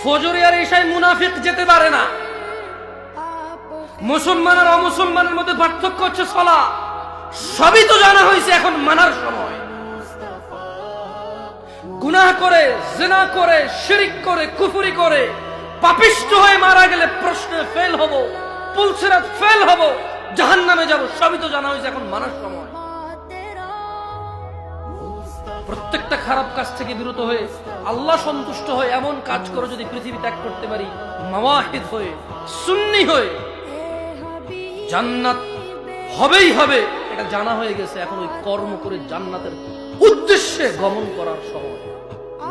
ফজরে আর এশায় মুনাফিক যেতে পারে না। মুসলমান আর অমুসলমানের মধ্যে পার্থক্য হচ্ছে সালাত। সবই তো জানা হয়েছে, এখন মানার সময়। গুনাহ করে, জিনা করে, শিরক করে, কুফরি করে পাপিষ্ঠ হয়ে মারা গেলে প্রশ্নে ফেল হব, পুলসিরাত ফেল হব, জাহান্নামে যাব, সবই তো জানা হয়েছে, এখন মানার সময়। প্রত্যেকটা খারাপ কাজ থেকে বিরত হয়ে আল্লাহ সন্তুষ্ট হয়ে এমন কাজ করে যদি পৃথিবী ত্যাগ করতে পারি, মুওয়াহিদ হয়ে, সুন্নি হয়ে, জান্নাত হবেই হবে, এটা জানা হয়ে গেছে। এখন ওই কর্ম করে জান্নাতের উদ্দেশ্যে গমন করার সময়,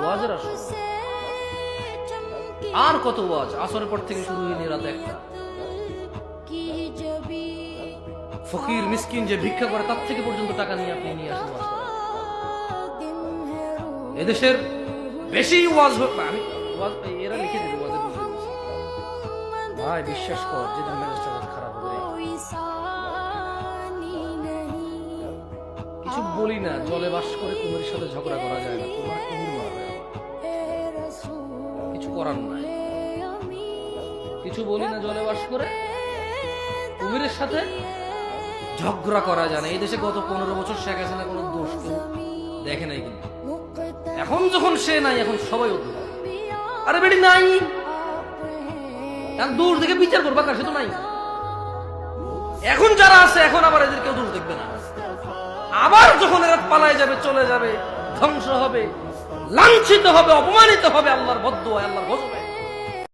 ওয়াজের সময়। আর কত ওয়াজ, আসরের পর থেকে শুরু হয়নি রাত 1টা। ফকির মিসকিন যে ভিক্ষা করে তার থেকে পর্যন্ত টাকা নিয়ে আপনি নিয়ে আসেন ওয়াজ করার। এদেশের বেশি ওয়াজ আমি ওয়াজ এরা লিখে দিবে ওয়াজের বিষয় ভাই, বিশ্বাস কর, যেদিন মেজাজটা খারাপ হবে কিছু বলি না, জলে বাস করে কুমিরের সাথে ঝগড়া করা যায় না, তোমার কুমির মারবে, কিছু করার নাই। কিছু বলি না, জলে বাস করে কুমিরের সাথে ঝগড়া করা যায় না। এই দেশে গত 15 বছর শেখ হাসিনা কোনো দোষ কেউ দেখে নাই, কিন্তু এখন যখন সে নাই, এখন সবাই অদ্ভুত। আরে বেটি নাই, দূর থেকে বিচার করবা কার, সে তো নাই। এখন যারা আছে, এখন আবার এদের কেউ দোষ দেখবে না। আবার যখন এরা পালায় যাবে, চলে যাবে, ধ্বংস হবে, লাঞ্ছিত হবে, অপমানিত হবে, আল্লাহর বদদুয়া, আল্লাহর গজবে।